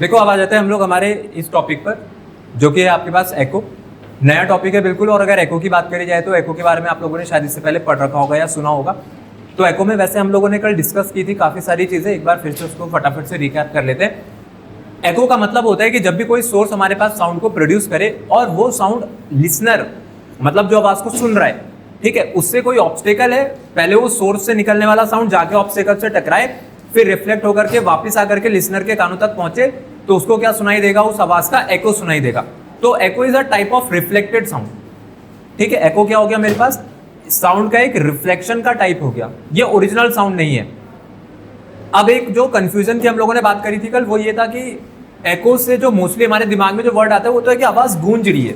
देखो अब आ जाते हैं हम लोग हमारे इस टॉपिक पर, जो कि है आपके पास एको। नया टॉपिक है बिल्कुल। और अगर एको की बात करी जाए तो एको के बारे में आप लोगों ने शायद इससे पहले पढ़ रखा होगा या सुना होगा। तो एको में वैसे हम लोगों ने कल डिस्कस की थी काफ़ी सारी चीज़ें, एक बार फिर से उसको फटाफट से रिकैप कर लेते हैं। एको का मतलब होता है कि जब भी कोई सोर्स हमारे पास साउंड को प्रोड्यूस करे और वो साउंड लिसनर, मतलब जो आवाज़ को सुन रहा है, ठीक है, उससे कोई ऑब्स्टेकल है, पहले वो सोर्स से निकलने वाला साउंड जाके ऑब्स्टेकल से टकराए, फिर रिफ्लेक्ट होकर के वापस आकर के लिसनर के कानों तक पहुंचे, तो उसको क्या सुनाई देगा? उस आवाज का एको सुनाई देगा। तो echo is a type of reflected sound. ठीक है, एको क्या हो गया मेरे पास? साउंड का एक रिफ्लेक्शन का टाइप हो गया, ये ओरिजिनल साउंड नहीं है। अब एक जो कंफ्यूजन की हम लोगों ने बात करी थी कल, वो ये था कि एको से जो मोस्टली हमारे दिमाग में जो वर्ड आता है वो तो है कि आवाज गूंज रही है।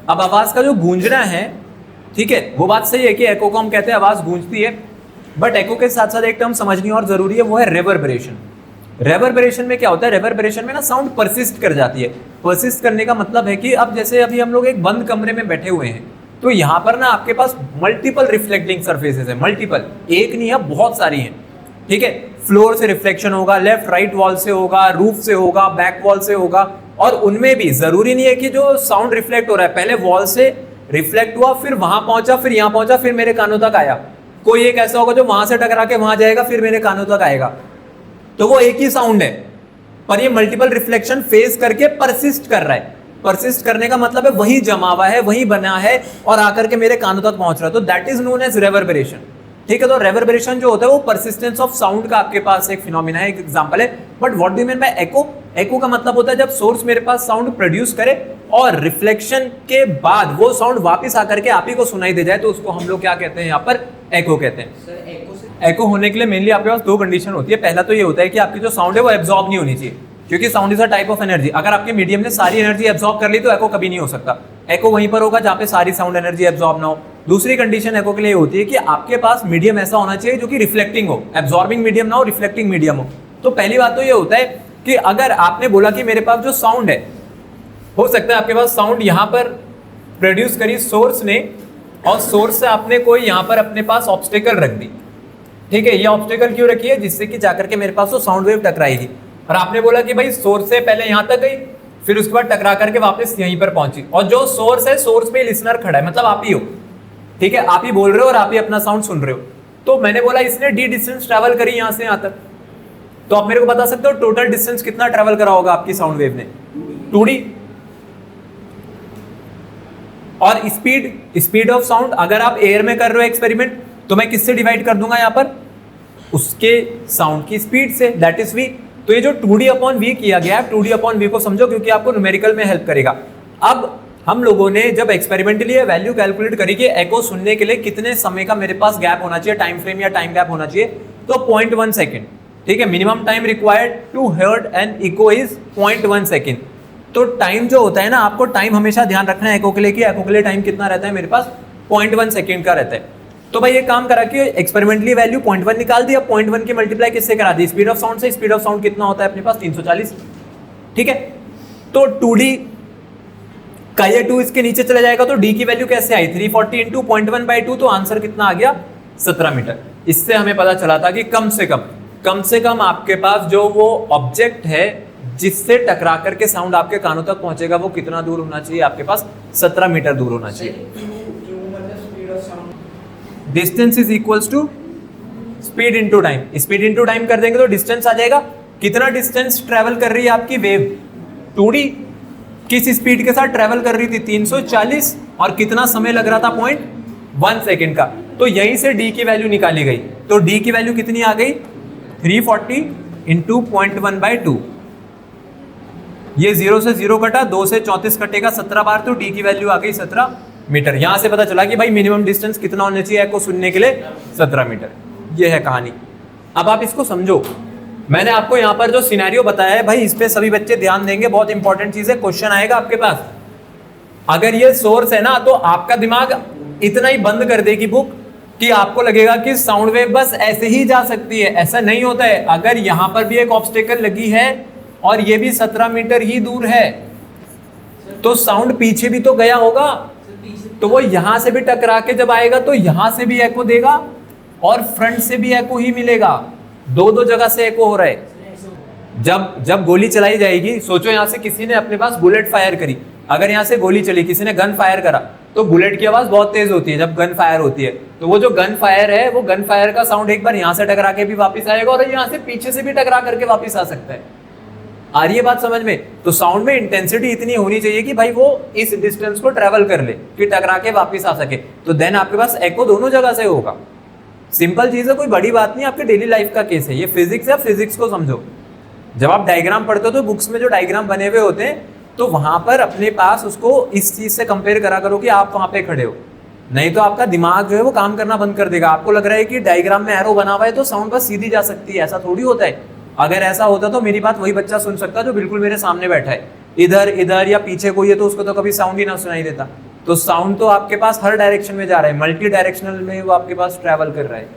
अब आवाज का जो गूंजना है, ठीक है, वो बात सही है कि एको को हम कहते हैं आवाज गूंजती है, बट एको के साथ साथ एक टर्म समझनी और जरूरी है, वो है रेवर्बरेशन। रेवर्बरेशन में क्या होता है? रेवर्बरेशन में ना साउंड परसिस्ट कर जाती है। परसिस्ट करने का मतलब है कि अब जैसे अभी हम लोग एक बंद कमरे में बैठे हुए हैं, तो यहाँ पर ना आपके पास मल्टीपल रिफ्लेक्टिंग सर्फेसेस है, मल्टीपल, एक नहीं है, बहुत सारी हैं। ठीक है, फ्लोर से रिफ्लेक्शन होगा, लेफ्ट राइट वॉल से होगा, रूफ से होगा, बैक वॉल से होगा, और उनमें भी जरूरी नहीं है कि जो साउंड रिफ्लेक्ट हो रहा है पहले वॉल से रिफ्लेक्ट हुआ, फिर वहां पहुंचा, फिर यहां पहुंचा, फिर मेरे कानों तक आया। कोई एक ऐसा होगा जो वहां से टकरा के वहां जाएगा, फिर मेरे कानों तक आएगा, तो वो एक ही साउंड है, पर ये मल्टीपल रिफ्लेक्शन फेस करके परसिस्ट कर रहा है। परसिस्ट करने का मतलब है वही जमा हुआ है, वही बना है और आकर के मेरे कानों तक पहुंच रहा है, तो दैट इज नोन एज रेवर्बरेशन। ठीक है, तो रेवर्बरेशन जो होता है वो परसिस्टेंस ऑफ साउंड का आपके पास एक फिनोमिना है, एक एग्जांपल है। But what do you mean by echo? Echo का मतलब होता है जब सोर्स मेरे पास साउंड प्रोड्यूस करे और रिफ्लेक्शन के बाद वो साउंड वापस आकर के आप ही को सुनाई दे जाए, तो उसको हम लोग क्या कहते हैं? यहाँ पर एको कहते हैं। एको होने के लिए मेनली आपके पास दो कंडीशन होती है। पहला तो ये होता है कि आपकी जो साउंड है वो एब्जॉर्ब नहीं होनी चाहिए, क्योंकि sound is a type of energy. अगर आपके मीडियम ने सारी एनर्जी एब्जॉर्ब कर ली तो एको कभी नहीं हो सकता। एको वहीं पर होगा जहां पे सारी साउंड एनर्जी एब्जॉर्ब ना हो। दूसरी कंडीशन एको के लिए होती है कि आपके पास मीडियम ऐसा होना चाहिए जो कि रिफ्लेक्टिंग हो, एब्जॉर्बिंग मीडियम ना हो, रिफ्लेक्टिंग मीडियम हो। तो पहली बात तो ये होता है कि अगर आपने बोला कि मेरे पास जो साउंड है, हो सकता है आपके पास साउंड यहाँ पर प्रोड्यूस करी सोर्स ने, और सोर्स से आपने कोई यहाँ पर अपने पास ऑब्स्टेकल रख दी। ठीक है, ये ऑब्स्टेकल क्यों रखी है? जिससे कि जाकर के मेरे पास वो साउंड वेव टकराएगी। और आपने बोला कि भाई सोर्स से पहले यहाँ तक गई, फिर उसके बाद टकरा करके वापस यहीं पर पहुंची, और जो सोर्स है, सोर्स पे लिसनर खड़ा है, मतलब आप ही हो। ठीक है, आप ही बोल रहे हो और आप ही अपना साउंड सुन रहे हो। तो मैंने बोला इसने डी डिस्टेंस ट्रैवल करी यहाँ से यहाँ तक, तो आप मेरे को बता सकते हो टोटल डिस्टेंस कितना ट्रैवल करा होगा आपकी साउंड वेव ने? 2D। और स्पीड ऑफ साउंड, अगर आप एयर में कर रहे हो एक्सपेरिमेंट, तो मैं किससे डिवाइड कर दूंगा यहाँ पर? उसके साउंड की स्पीड से, दैट इज v। तो ये जो 2D/v किया गया है, 2D/v को समझो, क्योंकि आपको न्यूमेरिकल में हेल्प करेगा। अब हम लोगों ने जब एक्सपेरिमेंटली ये वैल्यू कैलकुलेट करी कि एको सुनने के लिए कितने समय का मेरे पास गैप होना चाहिए, टाइम फ्रेम या टाइम गैप होना चाहिए, तो 0.1 सेकेंड। ठीक है, minimum time required to hear an echo is 0.1 second. तो टाइम जो होता है ना, आपको टाइम हमेशा ध्यान रखना है एको के लिए, कि एको के लिए टाइम कितना रहता है मेरे पास? 0.1 सेकेंड का रहता है। तो भाई ये काम करा कि एक्सपेरिमेंटली वैल्यू 0.1 निकाल दी, अब 0.1 की मल्टीप्लाई किससे करा दी? स्पीड ऑफ साउंड से। स्पीड ऑफ साउंड कितना होता है अपने पास? 340। ठीक है, तो 2D का ये 2 इसके नीचे चला जाएगा, तो D की वैल्यू कैसे आई? 340 इंटू 0.1/2, तो आंसर कितना आ गया? 17 मीटर। इससे हमें पता चला था कि कम से कम आपके पास जो वो ऑब्जेक्ट है जिससे टकरा करके साउंड आपके कानों तक पहुंचेगा, वो कितना दूर होना चाहिए? आपके पास 17 मीटर दूर होना चाहिए। Distance is equals to speed into time. Speed into time कर देंगे तो डिस्टेंस आ जाएगा। कितना डिस्टेंस ट्रेवल कर रही है आपकी वेव? 2D किस स्पीड के साथ ट्रेवल कर रही थी? 340। और कितना समय लग रहा था? 0.1 सेकेंड का। तो यहीं से D की वैल्यू निकाली गई, तो D की वैल्यू कितनी आ गई? 340 इंटू 0.1/2। ये 0 से 0 कटा, 2 से 34 कटेगा 17 बार, तो D की वैल्यू आ गई 17 मीटर। यहां से पता चला कि भाई मिनिमम डिस्टेंस कितना होना चाहिए एको सुनने के लिए? 17 मीटर। ये है कहानी। अब आप इसको समझो। मैंने आपको यहाँ पर जो सिनेरियो बताया है, भाई इस पे सभी बच्चे ध्यान देंगे, बहुत इंपॉर्टेंट चीज है। क्वेश्चन आएगा आपके पास, अगर ये सोर्स है ना, तो आपका दिमाग इतना ही बंद कर देगी बुक कि आपको लगेगा कि साउंड वेव बस ऐसे ही जा सकती है। ऐसा नहीं होता है। अगर यहां पर भी एक ऑब्स्टेकल लगी है और ये भी 17 मीटर ही दूर है, तो साउंड पीछे भी तो गया होगा, तो वो यहां से भी टकरा के जब आएगा तो यहां से भी एको देगा और फ्रंट से भी एको ही मिलेगा। दो जगह से एको हो रहा है। जब जब गोली चलाई जाएगी, सोचो यहाँ से किसी ने अपने पास बुलेट फायर करी, अगर यहाँ से गोली चली, किसी ने गन फायर करा, तो बुलेट की आवाज बहुत तेज होती है जब गन फायर होती है। तो वो जो गन फायर है, वो गन फायर का साउंड एक बार यहाँ से टकरा के भी वापस आएगा और यहाँ से पीछे से भी टकरा करके वापस आ सकता है। आ रही है बात समझ में? तो साउंड में इंटेंसिटी इतनी होनी चाहिए कि भाई वो इस डिस्टेंस को ट्रेवल कर ले, कि टकरा के वापस आ सके, तो देन आपके पास एको दोनों जगह से होगा। सिंपल चीज है, कोई बड़ी बात नहीं, आपके डेली लाइफ का केस है ये। फिजिक्स है, फिजिक्स को समझो। जब आप डायग्राम पढ़ते हो तो बुक्स में जो डायग्राम बने हुए होते हैं, तो वहां पर अपने पास उसको इस चीज से कंपेयर करा करो कि आप वहां पे खड़े हो, नहीं तो आपका दिमाग जो है वो काम करना बंद कर देगा। आपको लग रहा है कि डायग्राम में एरो बना हुआ है तो साउंड बस सीधी जा सकती है, ऐसा थोड़ी होता है। अगर ऐसा होता तो मेरी बात वही बच्चा सुन सकता जो बिल्कुल मेरे सामने बैठा है। इधर इधर या पीछे कोई है तो उसको तो कभी साउंड ही ना सुनाई देता। तो साउंड तो आपके पास हर डायरेक्शन में जा रहा है, मल्टी डायरेक्शनल में वो आपके पास ट्रैवल कर रहा है।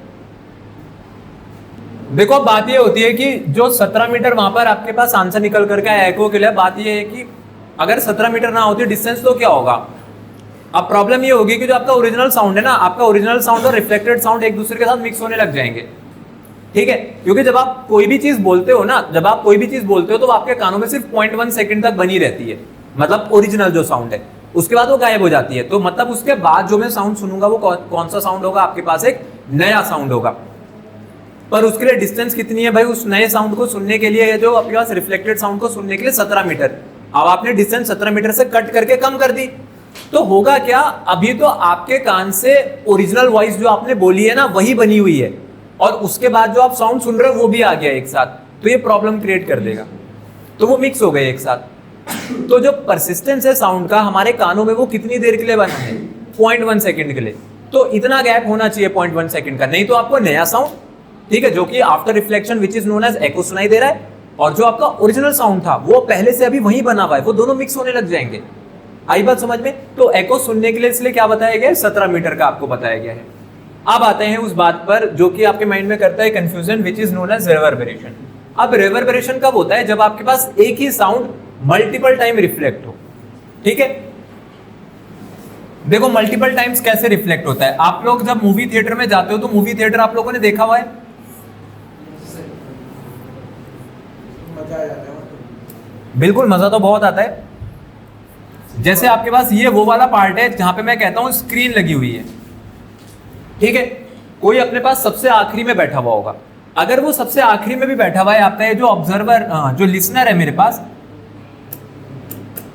देखो बात ये होती है कि जो 17 मीटर वहां पर आपके पास आंसर निकल करके आया एको के लिए, बात ये है कि अगर 17 मीटर ना होती डिस्टेंस तो क्या होगा। अब प्रॉब्लम ये होगी कि जो आपका ओरिजिनल साउंड है ना, आपका ओरिजिनल साउंड और रिफ्लेक्टेड साउंड एक दूसरे के साथ मिक्स होने लग जाएंगे, ठीक है। क्योंकि जब आप कोई भी चीज बोलते हो ना, जब आप कोई भी चीज बोलते हो तो आपके कानों में सिर्फ 0.1 सेकंड तक बनी रहती है, मतलब ओरिजिनल जो साउंड है, उसके बाद वो गायब हो जाती है। तो मतलब उसके बाद जो मैं साउंड सुनूंगा वो कौन सा साउंड होगा, आपके पास एक नया साउंड होगा। पर उसके लिए डिस्टेंस कितनी है भाई, उस नए साउंड को सुनने के लिए, जो आपके पास रिफ्लेक्टेड साउंड को सुनने के लिए 17 मीटर। अब आपने डिस्टेंस 17 मीटर से कट करके कम कर दी, तो होगा क्या, अभी तो आपके कान से ओरिजिनल वॉइस जो आपने बोली है ना वही बनी हुई है, और उसके बाद जो आप साउंड सुन रहे हो वो भी आ गया एक साथ, तो ये प्रॉब्लम क्रिएट कर देगा। तो वो मिक्स हो गए एक साथ। तो जो परसिस्टेंस है साउंड का हमारे कानों में, वो कितनी देर के लिए बना है, 0.1 सेकंड के लिए। तो इतना गैप होना चाहिए 0.1 सेकंड का, नहीं तो आपको नया साउंड, ठीक है, जो कि after reflection which is known as echo सुनाई दे रहा है, और जो आपका ओरिजिनल साउंड था वो पहले से अभी वही बना हुआ है, वो दोनों मिक्स होने लग जाएंगे। आई बात समझ में? तो एको सुनने के लिए इसलिए क्या बताया गया है, 17 मीटर का आपको बताया गया है। अब आते हैं उस बात पर जो कि आपके माइंड में करता है confusion, which is known as reverberation. अब रिवर्बरेशन कब होता है, जब आपके पास एक ही साउंड मल्टीपल टाइम रिफ्लेक्ट हो, ठीक है। देखो मल्टीपल टाइम्स कैसे रिफ्लेक्ट होता है, आप लोग जब मूवी थिएटर में जाते हो तो मूवी थिएटर आप लोगों ने देखा हुआ है, बिल्कुल मजा तो बहुत आता है। जैसे आपके पास ये वो वाला पार्ट है जहां पे मैं कहता हूं स्क्रीन लगी हुई है, ठीक है। कोई अपने पास सबसे आखिरी में बैठा हुआ होगा, अगर वो सबसे आखिरी में भी बैठा हुआ है आपका ये जो ऑब्जर्वर, जो लिसनर है मेरे पास,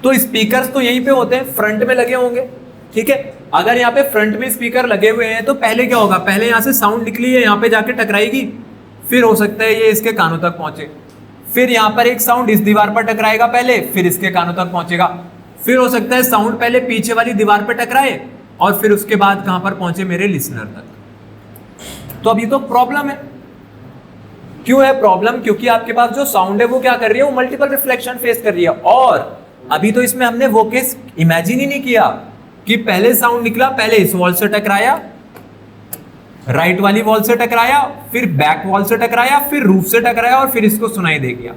तो स्पीकर्स तो यहीं पे होते हैं, फ्रंट में लगे होंगे, ठीक है। अगर यहाँ पे फ्रंट में स्पीकर लगे हुए हैं तो पहले क्या होगा, पहले यहाँ से साउंड निकली है, यहाँ पे जाके टकराएगी, फिर हो सकता है ये इसके कानों तक पहुंचे, फिर यहाँ पर एक साउंड इस दीवार पर टकराएगा पहले, फिर इसके कानों तक पहुंचेगा, फिर हो सकता है साउंड पहले पीछे वाली दीवार पर टकराए और फिर उसके बाद कहां पर पहुंचे, मेरे लिसनर तक। तो अभी तो प्रॉब्लम है। क्यों है प्रॉब्लम? क्योंकि आपके पास जो साउंड है वो क्या कर रही है, वो मल्टीपल रिफ्लेक्शन फेस कर रही है। और अभी तो इसमें हमने वो केस इमेजिन ही नहीं किया कि पहले साउंड निकला, पहले इस वॉल से टकराया, राइट वाली वॉल से टकराया, फिर बैक वॉल से टकराया, फिर रूफ से टकराया और फिर इसको सुनाई दे गया।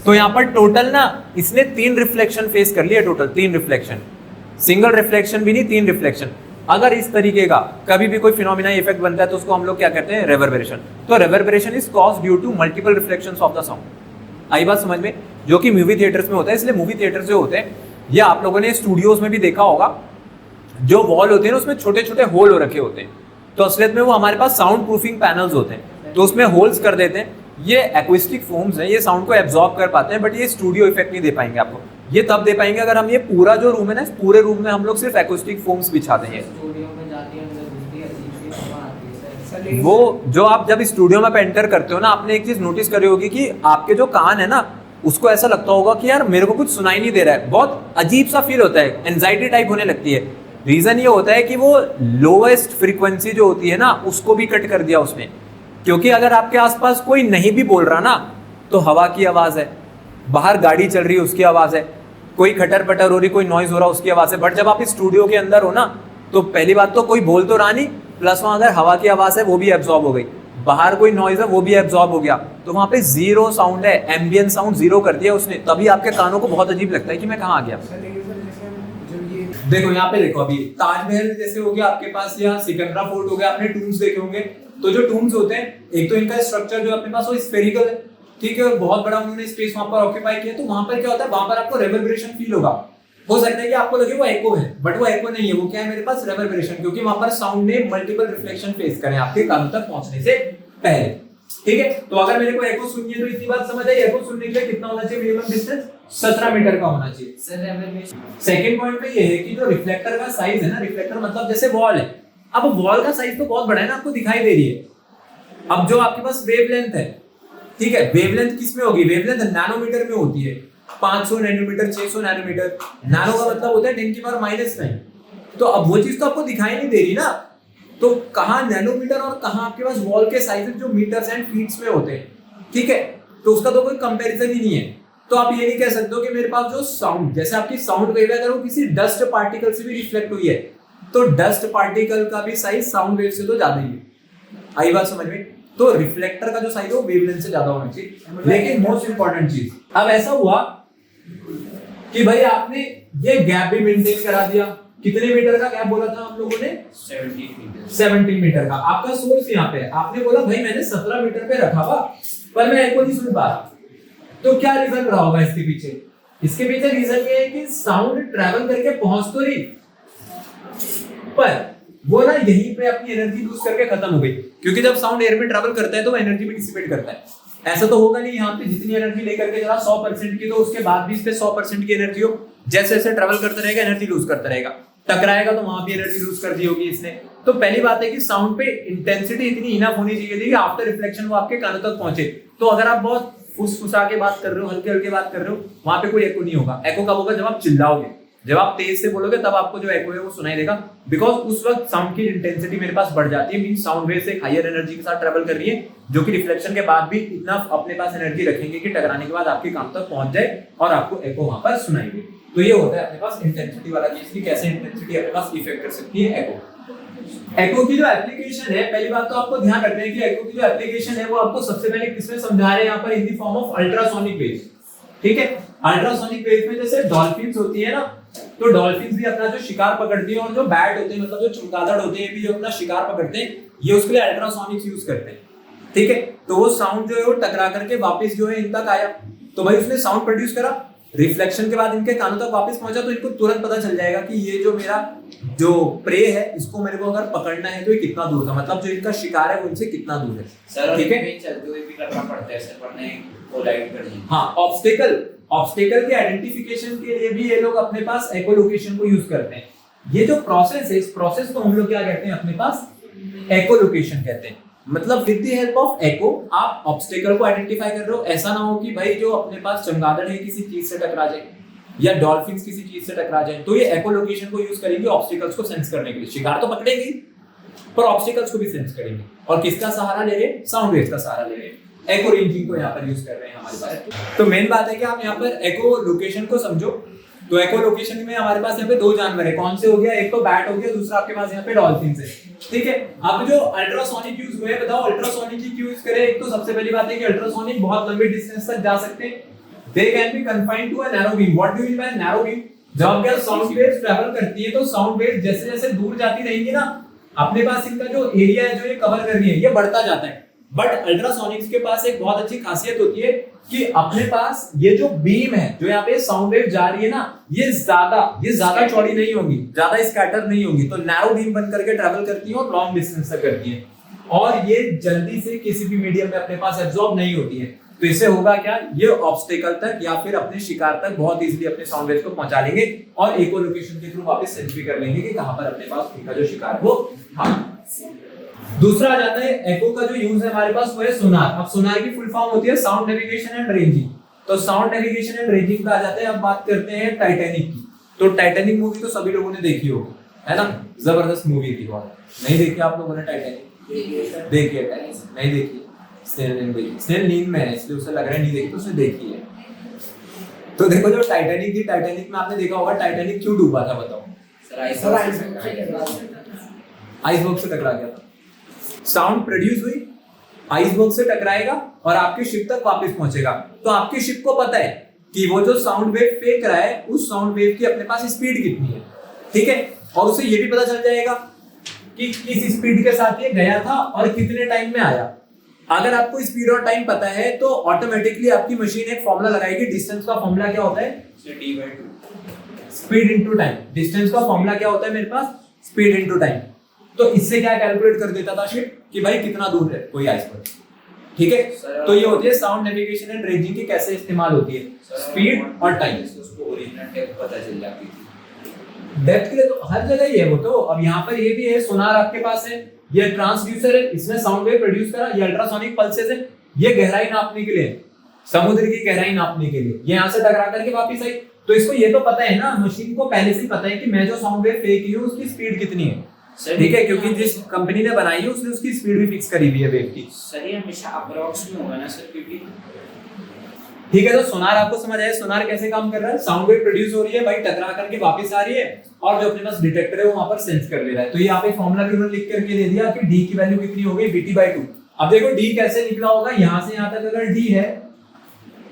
तो यहां पर टोटल ना इसने 3 रिफ्लेक्शन फेस कर लिया, टोटल 3 रिफ्लेक्शन, सिंगल रिफ्लेक्शन भी नहीं, 3 रिफ्लेक्शन। अगर इस तरीके का कभी भी कोई फिनोमिना इफेक्ट बनता है तो उसको हम लोग क्या कहते हैं, रिवर्बरेशन। तो reverberation is caused due to multiple reflections of the sound. आई बात समझ में? जो कि मूवी थिएटर्स में होता है। इसलिए मूवी थिएटर्स जो होते हैं, या आप लोगों ने स्टूडियोज में भी देखा होगा, जो वॉल होते हैं ना उसमें छोटे छोटे होल हो रखे होते हैं, तो असलियत में वो हमारे पास साउंड प्रूफिंग पैनल्स होते हैं, तो उसमें होल्स कर देते हैं। ये एक्विस्टिक फोम्स हैं, ये साउंड को एब्जॉर्ब कर पाते हैं, बट ये स्टूडियो इफेक्ट नहीं दे पाएंगे आपको। ये तब दे पाएंगे अगर हम ये पूरा जो रूम है ना, इस पूरे रूम में हम लोग सिर्फ एक्विस्टिक फोम्स बिछा देंगे। वो जो आप जब स्टूडियो में एंटर करते हो ना, आपने एक चीज नोटिस करी होगी कि आपके जो कान है ना, उसको ऐसा लगता होगा कि यार मेरे को कुछ सुनाई नहीं दे रहा है, बहुत अजीब सा फील होता है, एंजाइटी टाइप होने लगती है। रीजन ये होता है कि वो लोएस्ट फ्रीक्वेंसी जो होती है ना, उसको भी कट कर दिया उसने। क्योंकि अगर आपके आसपास कोई नहीं भी बोल रहा ना, तो हवा की आवाज है, बाहर गाड़ी चल रही है उसकी आवाज है, कोई खटर पटर हो रही, कोई नॉइज हो रहा उसकी आवाज है। बट जब आप स्टूडियो के अंदर हो ना, तो पहली बात तो कोई बोल तो रहा नहीं, प्लस वहां अगर हवा की आवाज है वो भी एब्जॉर्ब हो गई, बाहर कोई नॉइज है वो भी एब्जॉर्ब हो गया, तो वहां पे जीरो साउंड है, एम्बियंट साउंड जीरो कर दिया उसने। तभी आपके कानों को बहुत अजीब लगता है कि मैं कहाँ आ गया। देखो यहाँ पे देखो, अभी ताजमहल जैसे हो गया आपके पास, या सिकंदरा फोर्ट हो गया, आपने टूम्स देखे होंगे। तो जो टूम्स होते हैं, एक तो इनका स्ट्रक्चर जो अपने पास वो स्फेरिकल है, ठीक है, और बहुत बड़ा उन्होंने स्पेस वहां पर ऑक्यूपाई किया, तो वहां पर क्या होता है, वहां पर आपको रेवर्बरेशन फील होगा। हो सकता है कि आपको लगे वो एको है, बट वो एको नहीं है, वो क्या है मेरे पास रेवर्बरेशन, क्योंकि वहां पर साउंड ने मल्टीपल रिफ्लेक्शन फेस करें आपके कानों तक पहुंचने से पहले। ठीक है, तो अगर मेरे को एको सुननी है तो इतनी बात समझ आई, एको सुनने के लिए कितना होना चाहिए मिनिमम डिस्टेंस, 17 मीटर का होना चाहिए। सेकंड पॉइंट पे ये है कि जो रिफ्लेक्टर का साइज है ना, रिफ्लेक्टर मतलब जैसे वॉल है, अब वॉल का साइज तो बहुत बड़ा है ना, आपको दिखाई दे रही है। अब जो आपके पास वेवलेंथ है, ठीक है, वेवलेंथ किस में होगी, वेवलेंथ नैनोमीटर में होती है, 500 नैनोमीटर, 600 नैनोमीटर, नैनो का मतलब होता है 10⁻⁹। तो अब वो चीज तो आपको दिखाई नहीं दे रही ना, तो कहां नैनोमीटर और कहां आपके पास वॉल के साइजेस जो मीटर्स एंड फीट्स में होते हैं, ठीक है, तो उसका तो कोई कंपैरिजन ही नहीं है। तो आप ये नहीं कह सकते हो कि मेरे पास जो साउंड, जैसे आपकी साउंड वेव है, अगर वो किसी डस्ट पार्टिकल से भी रिफ्लेक्ट हुई है, तो डस्ट पार्टिकल का भी साइज साउंड वेव से तो ज्यादा ही है। आई बात समझ में? तो रिफ्लेक्टर का जो साइज है वो वेवलेंथ से ज्यादा होना चाहिए। लेकिन मोस्ट इंपॉर्टेंट चीज, अब ऐसा हुआ कि भाई आपने ये गैप भी मेंटेन करा दिया, कितने मीटर का गैप बोला था हम लोगों ने, 17 मीटर का। आपका सोर्स यहाँ पे है, आपने बोला भाई मैंने 17 मीटर पे रखा हुआ, पर मैं एको नहीं सुन पा रहा, तो क्या रीजन रहा होगा इसके पीछे? इसके पीछे रीजन ये है कि साउंड ट्रैवल करके पहुंच तो रही, पर वो ना यहीं पे अपनी एनर्जी लूज करके खत्म हो गई, क्योंकि जब साउंड एयर में ट्रैवल करता है तो वो एनर्जी भी डिसिपेट करता है। ऐसा तो होगा नहीं यहाँ पे जितनी एनर्जी लेकर के चला 100% की, तो उसके बाद भी इस पे 100% की एनर्जी हो, जैसे जैसे ट्रैवल करता रहेगा एनर्जी लूज करता रहेगा, टकराएगा तो वहां भी एनर्जी लूज कर दी होगी इसने। तो पहली बात है कि साउंड पे इंटेंसिटी इतनी इनफ होनी चाहिए थी कि आफ्टर रिफ्लेक्शन वो आपके कानों तक पहुंचे। तो अगर आप बहुत फुसफुसा के बात कर रहे हो, हल्के हल्के बात कर रहे हो, वहां पे कोई एको नहीं होगा। एको कब होगा? जब आप चिल्लाओगे, जब आप तेज से बोलोगे, तब आपको जो एको है वो सुनाई देगा, बिकॉज उस वक्त साउंड की इंटेंसिटी मेरे पास बढ़ जाती है, मींस साउंड वेव से हायर एनर्जी के साथ ट्रैवल कर रही है, जो कि रिफ्लेक्शन के बाद भी इतना अपने पास एनर्जी रखेंगे कि टकराने के बाद आपके कान तक पहुंच जाए और आपको एको वहां पर सुनाई दे। तो ये होता है अपने पास इंटेंसिटी वाला चीज की कैसे इंटेंसिटी अपने पास इफेक्ट कर सकती है एको। एको की जो एप्लीकेशन है, पहली बात तो आपको ध्यान रखना है कि एको की जो एप्लीकेशन है वो आपको सबसे पहले किसमें समझा रहे हैं यहाँ पर, in the form of ultrasonic waves. ठीक है, अल्ट्रासोनिक वेव्स में जैसे डॉल्फिन्स होती है ना, तो डॉल्फिन्स भी अपना जो शिकार पकड़ती है, और जो बैट होते हैं मतलब जो चमगादड़ होते हैं भी जो अपना शिकार पकड़ते हैं, ये उसके लिए अल्ट्रासोनिक्स यूज करते हैं। ठीक है, तो वो साउंड जो है वो टकरा करके वापस जो है इन तक आया, तो भाई उसने साउंड प्रोड्यूस करा, रिफ्लेक्शन के बाद इनके कानों तक वापस पहुंचा, तो इनको तुरंत पता चल जाएगा कि ये जो मेरा जो प्रे है, इसको मेरे को अगर पकड़ना है तो ये कितना दूर था, मतलब जो इनका शिकार है वो इनसे कितना दूर है। सर ठीक है, चलते हुए भी करना पड़ता है सर, वरना कोलाइड कर जाएंगे। हाँ, ऑब्स्टेकल के आइडेंटिफिकेशन के लिए भी ये लोग अपने पास एकोलोकेशन को यूज करते हैं। ये जो प्रोसेस है, इस प्रोसेस को हम लोग क्या कहते हैं अपने पास, एकोलोकेशन कहते हैं। मतलब विद द हेल्प ऑफ एको आप ऑब्स्टेकल को आइडेंटिफाई कर रहे हो। ऐसा ना हो कि भाई जो अपने पास चमगादड़ है किसी चीज से टकरा जाए या डॉल्फिन्स किसी चीज से टकरा जाए, तो ये एकोलोकेशन को यूज करेंगे ऑब्स्टेकल्स को सेंस करने के लिए। शिकार तो पकड़ेंगी पर ऑब्स्टेकल्स को भी सेंस करेंगे, और किसका सहारा ले रहे हैं? साउंड वेव्स का सहारा ले रहे हैं। एको रेंजिंग को यहाँ पर यूज कर रहे हैं हमारे पास। तो मेन बात है कि आप यहाँ पर एको लोकेशन को समझो। तो एको लोकेशन में हमारे पास यहाँ पे दो जानवर है, कौन से हो गया? एक तो बैट हो गया, दूसरा आपके पास यहाँ पे डॉल्फिन है। ठीक है, अब जो अल्ट्रासोनिक यूज हुए, बताओ अल्ट्रासोनिक की क्यों यूज करें? एक तो सबसे पहली बात है कि अल्ट्रासोनिक बहुत लंबी डिस्टेंस तक जा सकते हैं। They can be confined to a narrow beam. What do you mean by narrow beam? जब क्या साउंड वेव्स ट्रैवल करती है, तो साउंड वेव्स जैसे जैसे दूर जाती रहेंगी ना, अपने पास इनका जो एरिया है जो ये कवर कर रही है, ये बढ़ता जाता है। बट अल्ट्रासोनिक्स के पास एक बहुत अच्छी खासियत होती है कि अपने पास ये जो बीम है, जो यहाँ पे साउंड वेव जा रही है ना, ये ज्यादा चौड़ी नहीं होंगी, ज्यादा स्कैटर नहीं होंगी, तो नैरो बीम बन करके ट्रैवल करती है और लॉन्ग डिस्टेंस तक करती है, और ये जल्दी से किसी भी मीडियम में अपने पास एब्जॉर्ब नहीं होती है। तो इससे होगा क्या, ये ऑब्स्टेकल तक या फिर अपने शिकार तक बहुत इजीली अपने साउंड वेव्स को पहुंचा लेंगे, और इकोलोकेशन के थ्रू वापस सेंस भी कर लेंगे कि कहां पर अपने पास इनका जो शिकार है वो। हाँ, दूसरा आ जाता है एको का जो यूज है हमारे पास, वो है सोनार। अब सोनार की फुल फॉर्म होती है साउंड नेविगेशन एंड रेंजिंग। तो साउंड नेविगेशन एंड रेंजिंग पे आ जाते हैं। अब बात करते हैं टाइटैनिक की। तो टाइटैनिक मूवी तो सभी लोगों ने देखी होगी, है ना? जबरदस्त मूवी थी बहुत। नहीं देखी आप लोगों ने टाइटैनिक? देखी है? नहीं देखी? स्नेल नींद में है इसलिए उसे लग रहा है नहीं देखी, तो उसने देखी है। तो देखो जो टाइटैनिक थी, टाइटैनिक में आपने देखा होगा टाइटैनिक क्यों डूबा था, बताओ? आइसबर्ग से टकरा गया था। साउंड प्रोड्यूस हुई, आइसबर्ग से टकराएगा और आपकी शिप तक वापस पहुंचेगा। तो आपकी शिप को पता है कि वो जो साउंड वेव फेंक रहा है, उस साउंड वेव की अपने पास स्पीड कितनी है। ठीक है, और उसे ये भी पता चल जाएगा कि किस स्पीड के साथ ये गया था और कितने टाइम में आया। अगर आपको स्पीड और टाइम पता है तो ऑटोमेटिकली आपकी मशीन एक फॉर्मूला लगाएगी। डिस्टेंस का फॉर्मूला क्या होता है? d/2 speed into time. Distance का फॉर्मूला क्या होता है मेरे पास? Speed into time. तो इससे क्या कैलकुलेट कर देता था शिट कि भाई कितना दूर है कोई आइसबर्ग, ठीक है। तो ये होती है साउंड नेविगेशन एंड रेंजिंग की कैसे इस्तेमाल होती है, स्पीड और टाइम। उसको ओरिजिनल डेप्थ पता चल जाती थी। डेप्थ के लिए तो हर जगह ही है वो तो। अब यहाँ पर ये भी है, सोनार आपके पास है, ये ट्रांसड्यूसर है, इसने साउंड वेव प्रोड्यूस करा, ये अल्ट्रासोनिक पल्सेस है, ये गहराई नापने के लिए है, समुद्र की गहराई नापने के लिए। ये यहाँ से टकरा करके वापस आई, तो इसको ये तो पता है ना, मशीन को पहले से ही पता है कि मैं जो साउंड वेव फेंक रही हूँ उसकी स्पीड कितनी है, ठीक है, क्योंकि जिस कंपनी ने बनाई है उसने उसकी स्पीड भी फिक्स करी हुई है वेव की। सर ये हमेशा अप्रॉक्स में होगा ना सर, क्योंकि ठीक है। तो सोनार आपको समझ आया, सोनार कैसे काम कर रहा है? साउंड वेव प्रोड्यूस हो रही है भाई, टकरा करके वापस आ रही है, और जो अपने पास डिटेक्टर है वो वहां पर सेंस कर ले रहा है। तो ये यहाँ पे फॉर्मूला भी उन्होंने लिख करके दे दिया कि d की वैल्यू कितनी हो गई, vt/2। अब देखो d कैसे निकला होगा, यहाँ से यहाँ तक अगर d है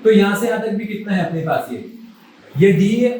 तो यहाँ से यहाँ तक भी कितना है अपने पास, ये d है,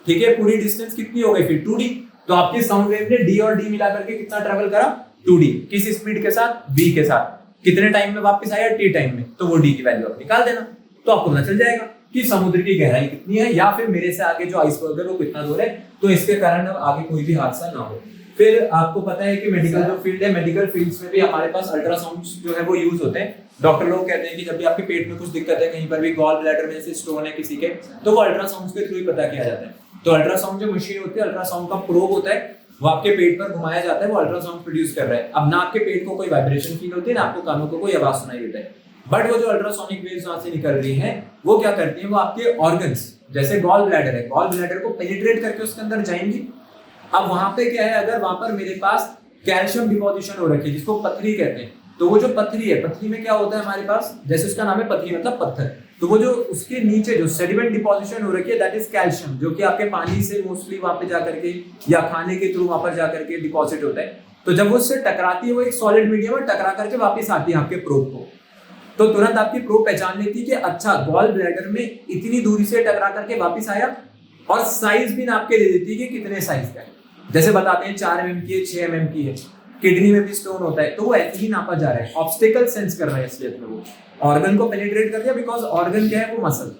ठीक है। पूरी डिस्टेंस कितनी हो गई फिर 2d। तो आपकी साउंड वेव ने d और d मिला करके कितना ट्रेवल करा, 2d। किस स्पीड के साथ? v के साथ। कितने टाइम में वापस आया? t टाइम में। तो वो d की वैल्यू आप निकाल देना, तो आपको पता चल जाएगा कि समुद्र की गहराई कितनी है, या फिर मेरे से आगे जो आइसबर्ग है वो कितना दूर है, तो इसके कारण अब आगे कोई भी हादसा ना हो। फिर आपको पता है कि मेडिकल जो फील्ड है, मेडिकल फील्ड्स में भी हमारे पास अल्ट्रासाउंड्स जो है वो यूज होते हैं। डॉक्टर लोग कहते हैं कि जब भी आपके पेट में कुछ दिक्कत है, कहीं पर भी गॉल ब्लैडर में से स्टोन है किसी के, तो वो अल्ट्रासाउंड्स के थ्रू ही पता किया जाता है। तो अल्ट्रासाउंड जो मशीन होती है, अल्ट्रासाउंड का प्रोब होता है, वो आपके पेट पर घुमाया जाता है, वो अल्ट्रासाउंड प्रोड्यूस कर रहा है। अब ना आपके पेट को कोई वाइब्रेशन फील होती है, ना आपको कानों को कोई आवाज सुनाई देता है, बट वो जो अल्ट्रासोनिक वेव्स वहां से निकल रही हैं वो क्या करती हैं, वो आपके ऑर्गन्स, जैसे गॉल ब्लैडर है, गॉल ब्लैडर को पेनिट्रेट करके उसके अंदर जाएंगी। अब वहां पे क्या है, अगर वहां पर मेरे पास कैल्शियम डिपोजिशन हो रखी है जिसको पथरी कहते हैं, तो वो जो पथरी है, पथरी में क्या होता है हमारे पास, जैसे उसका नाम है पथरी मतलब पत्थर, तो वो जो उसके नीचे जो सेडिमेंट डिपोजिशन हो रखी है दैट इज कैल्शियम, जो कि आपके पानी से मोस्टली वहां पे जाकर के या खाने के थ्रू वहां पर जाकर के डिपॉजिट होता है। तो जब वो उससे टकराती है, वो एक सॉलिड मीडियम में टकरा करके वापस आती है आपके प्रोब को, तो तुरंत आपकी प्रोब पहचान लेती है कि अच्छा गॉल ब्लैडर में इतनी दूरी से टकरा करके वापस आया, और साइज भी नाप के दे देती है कि कितने साइज का है। जैसे बताते हैं 4 mm की है, 6 mm की है, किडनी में भी स्टोन होता है, तो वो ऐसे ही नापा जा रहा है, ऑब्स्टिकल सेंस कर रहा है, इसलिए वो ऑर्गन को पेनिट्रेट कर दिया, बिकॉज ऑर्गन क्या है, वो मसल,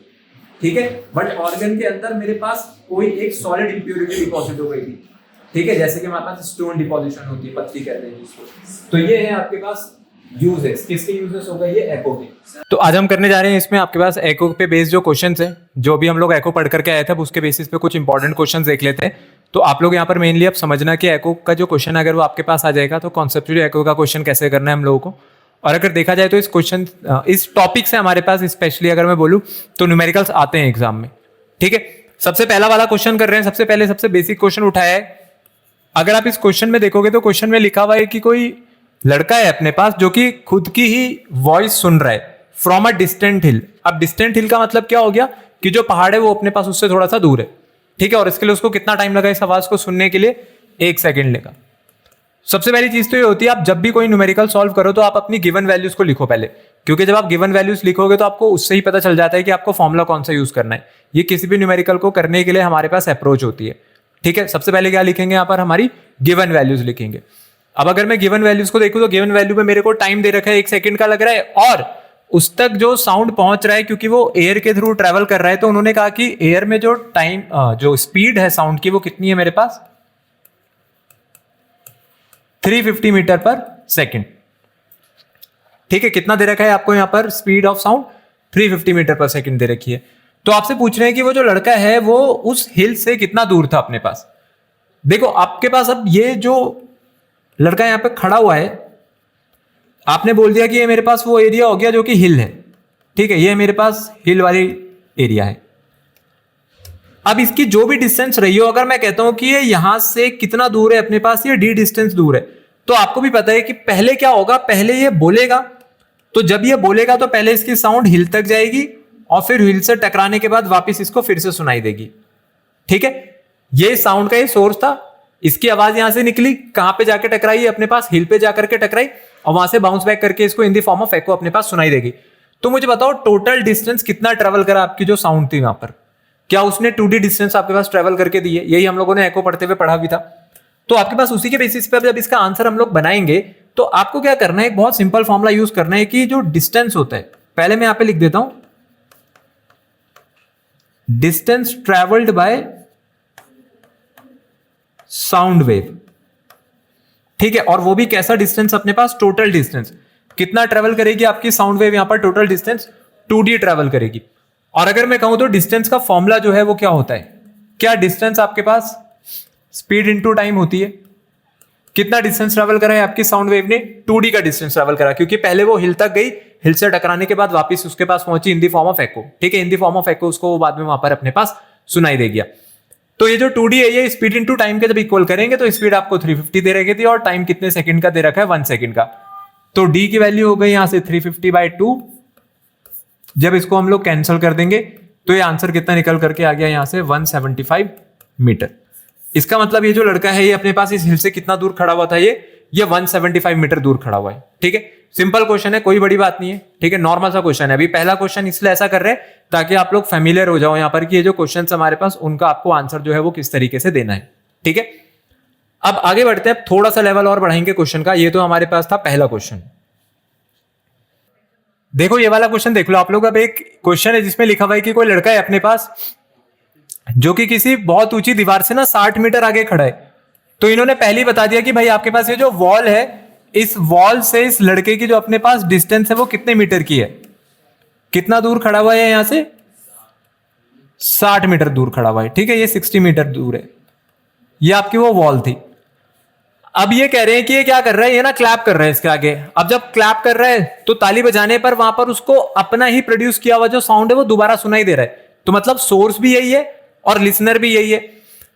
ठीक है। बट ऑर्गन के अंदर मेरे पास कोई एक सॉलिड इंप्योरिटी डिपॉजिट हो गई थी, ठीक है, जैसे कि हमारे पास स्टोन डिपॉजिशन होती है, पथरी कहते हैं जिसको। तो ये है आपके पास यूजेस, किसके यूजेस हो गए, ये एको के। तो आज हम करने जा रहे हैं इसमें आपके पास एको पे बेस्ड जो क्वेश्चंस हैं, जो भी हम लोग एको पढ़ करके आए थे, उसके बेसिस पे कुछ इंपॉर्टेंट क्वेश्चंस देख लेते हैं। तो आप लोग यहाँ पर मेनली अब समझना कि एको का जो क्वेश्चन अगर वो आपके पास आ जाएगा तो कॉन्सेप्चुअली एको का क्वेश्चन कैसे करना है हम लोगों को। और अगर देखा जाए तो इस टॉपिक से हमारे पास स्पेशली अगर मैं बोलूँ तो न्यूमेरिकल्स आते हैं एग्जाम में, ठीक है। सबसे पहला वाला क्वेश्चन कर रहे हैं, सबसे पहले सबसे बेसिक क्वेश्चन उठाया है। अगर आप इस क्वेश्चन में देखोगे तो क्वेश्चन में लिखा हुआ है कि कोई लड़का है अपने पास जो कि खुद की ही वॉइस सुन रहा है फ्रॉम अ डिस्टेंट हिल। अब डिस्टेंट हिल का मतलब क्या हो गया कि जो पहाड़ है वो अपने पास उससे थोड़ा सा दूर है, ठीक है। और इसके लिए उसको कितना टाइम लगा इस आवाज को सुनने के लिए? 1 सेकेंड लगा। सबसे पहली चीज तो ये होती है, आप जब भी कोई न्यूमेरिकल सॉल्व करो तो आप अपनी गिवन वैल्यूज को लिखो पहले, क्योंकि जब आप गिवन वैल्यूज लिखोगे तो आपको उससे ही पता चल जाता है कि आपको फॉर्मूला कौन सा यूज करना है। ये किसी भी न्यूमेरिकल को करने के लिए हमारे पास अप्रोच होती है, ठीक है। सबसे पहले क्या लिखेंगे, यहाँ पर हमारी गिवन वैल्यूज लिखेंगे। अब अगर मैं गिवन वैल्यूज को देखूं तो गिवन वैल्यू में मेरे को टाइम दे रखा है 1 सेकंड का लग रहा है, और उस तक जो साउंड पहुंच रहा है क्योंकि वो एयर के थ्रू ट्रेवल कर रहा है, तो उन्होंने कहा कि एयर में जो टाइम जो स्पीड है साउंड की वो कितनी है मेरे पास, 350 मीटर पर सेकेंड, ठीक है। कितना दे रखा है आपको यहाँ पर स्पीड ऑफ साउंड? 350 मीटर पर सेकेंड दे रखी है। तो आपसे पूछ रहे हैं कि वो जो लड़का है वो उस हिल से कितना दूर था अपने पास। देखो आपके पास अब ये जो लड़का यहाँ पे खड़ा हुआ है, आपने बोल दिया कि ये मेरे पास वो एरिया हो गया जो कि हिल है, ठीक है, ये मेरे पास हिल वाली एरिया है। अब इसकी जो भी डिस्टेंस रही हो, अगर मैं कहता हूं कि ये यहां से कितना दूर है अपने पास, ये d डिस्टेंस दूर है, तो आपको भी पता है कि पहले क्या होगा, पहले ये बोलेगा, तो जब ये बोलेगा तो पहले इसकी साउंड हिल तक जाएगी और फिर हिल से टकराने के बाद वापस इसको फिर से सुनाई देगी, ठीक है। ये साउंड का ये सोर्स था, इसकी आवाज यहां से निकली, कहां पे जाके टकराई, अपने पास हिल पे जाकर के टकराई, और वहां से बाउंस बैक करके इसको इन द फॉर्म ऑफ एको अपने पास सुनाई देगी। तो मुझे बताओ टोटल डिस्टेंस कितना ट्रेवल करा आपकी जो साउंड थी वहां पर, क्या उसने 2D डिस्टेंस आपके पास ट्रेवल करके दी है? यही हम लोगों ने एको पढ़ते हुए पढ़ा भी था। तो आपके पास उसी के बेसिस पे जब इसका आंसर हम लोग बनाएंगे तो आपको क्या करना है, एक बहुत सिंपल फॉर्मूला यूज करना है कि जो डिस्टेंस होता है, पहले मैं यहां पे लिख देता हूं, distance travelled by sound wave, ठीक है। और वो भी कैसा डिस्टेंस अपने पास, टोटल डिस्टेंस। कितना ट्रेवल करेगी आपकी साउंड वेव यहां पर, टोटल डिस्टेंस 2d ट्रेवल करेगी। और अगर मैं कहूं तो डिस्टेंस का फॉर्मूला जो है वो क्या होता है, क्या डिस्टेंस आपके पास स्पीड इनटू टाइम होती है। कितना डिस्टेंस ट्रेवल करा है आपकी साउंड वेव ने, 2d का डिस्टेंस ट्रेवल करा, क्योंकि पहले वो हिल तक गई, हिल से टकराने के बाद वापस उसके पास पहुंची इन द फॉर्म ऑफ एको, ठीक है। इन द फॉर्म ऑफ एको उसको वो बाद में वहां पर अपने पास सुनाई दे गया। तो ये जो 2d है ये स्पीड इनटू टाइम के जब इक्वल करेंगे तो स्पीड आपको 350 दे रखी थी और टाइम कितने सेकंड का दे रखा है, 1 सेकंड का। तो d की वैल्यू हो गई यहां से 350/2। जब इसको हम लोग कैंसिल कर देंगे तो ये आंसर कितना निकल करके आ गया यहां से 175 मीटर। इसका मतलब ये जो लड़का है ये अपने पास इस हिल से कितना दूर खड़ा हुआ था, ये 175 मीटर दूर खड़ा हुआ है, ठीक है। सिंपल क्वेश्चन है, कोई बड़ी बात नहीं है, ठीक है। नॉर्मल सा क्वेश्चन है। अभी पहला क्वेश्चन इसलिए ऐसा कर रहे हैं ताकि आप लोग फेमिलियर हो जाओ यहां पर कि ये जो क्वेश्चन हमारे पास उनका आपको आंसर जो है वो किस तरीके से देना है, ठीक है। अब आगे बढ़ते हैं, थोड़ा सा लेवल और बढ़ाएंगे क्वेश्चन का। ये तो हमारे पास था पहला क्वेश्चन। देखो ये वाला क्वेश्चन देख लो आप लोग। अब एक क्वेश्चन है जिसमें लिखा हुआ है कि कोई लड़का है अपने पास जो कि किसी बहुत ऊंची दीवार से ना 60 मीटर आगे खड़ा है। तो इन्होंने पहले ही बता दिया कि भाई आपके पास ये जो वॉल है, इस वॉल से इस लड़के की जो अपने पास डिस्टेंस है वो कितने मीटर की है, कितना दूर खड़ा हुआ है, यहां से 60 मीटर दूर खड़ा हुआ है, ठीक है। ये 60 मीटर दूर है, ये आपकी वो वॉल थी। अब ये कह रहे हैं कि ये क्या कर रहा है, ये ना क्लैप कर रहा है इसके आगे। अब जब क्लैप कर रहा है तो ताली बजाने पर वहां पर उसको अपना ही प्रोड्यूस किया हुआ जो साउंड है वो दोबारा सुनाई दे रहा है। तो मतलब सोर्स भी यही है और लिसनर भी यही है।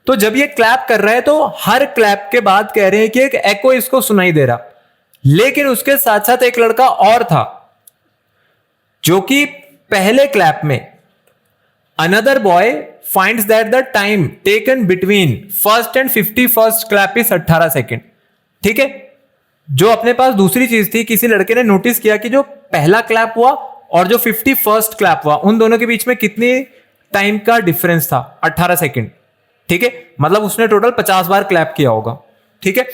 तो जब ये क्लैप कर रहा है तो हर क्लैप के बाद कह रहे हैं कि एक एको इसको सुनाई दे रहा। लेकिन उसके साथ साथ एक लड़का और था जो कि पहले क्लैप में, another boy finds that the time taken between first and 51st clap is 18 second, ठीक है। जो अपने पास दूसरी चीज थी, किसी लड़के ने नोटिस किया कि जो पहला क्लैप हुआ और जो 51st क्लैप हुआ उन दोनों के बीच में कितनी टाइम का डिफरेंस था, 18 सेकेंड, ठीक है। मतलब उसने टोटल 50 बार क्लैप किया होगा, ठीक है।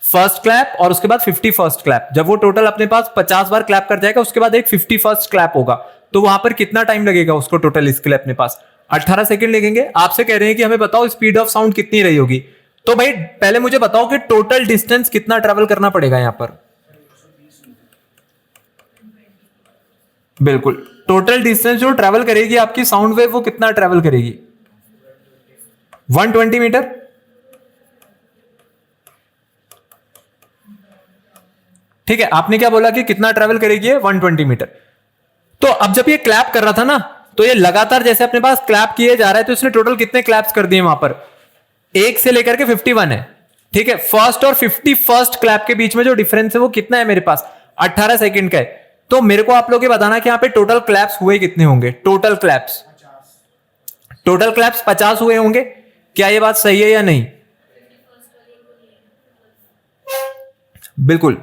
फर्स्ट क्लैप और उसके बाद 51st क्लैप, जब वो टोटल अपने पास 50 बार क्लैप कर जाएगा उसके बाद एक 51st क्लैप होगा, तो वहां पर कितना टाइम लगेगा उसको टोटल इसके लिए अपने पास 18 सेकंड लगेंगे। आपसे कह रहे हैं कि हमें बताओ स्पीड ऑफ साउंड कितनी रही होगी। तो भाई पहले मुझे बताओ कि टोटल डिस्टेंस कितना ट्रेवल करना पड़ेगा यहां पर। बिल्कुल, टोटल डिस्टेंस जो ट्रेवल करेगी आपकी साउंड वेव वो कितना ट्रेवल करेगी, 120 मीटर, ठीक है। आपने क्या बोला कि कितना ट्रेवल करेगी 120 मीटर। तो अब जब ये क्लैप कर रहा था ना, तो ये लगातार जैसे अपने पास क्लैप किए जा रहा है, तो इसने टोटल कितने क्लैप्स कर दिए वहां पर, 1 से लेकर के 51 है, ठीक है। फर्स्ट और 51st क्लैप के बीच में जो डिफरेंस है वो कितना है मेरे पास, 18 सेकंड का है। तो मेरे को आप लोग ये बताना कि यहां पे टोटल क्लैप्स हुए कितने होंगे, टोटल क्लैप्स 50 हुए होंगे। क्या ये बात सही है या नहीं? बिल्कुल।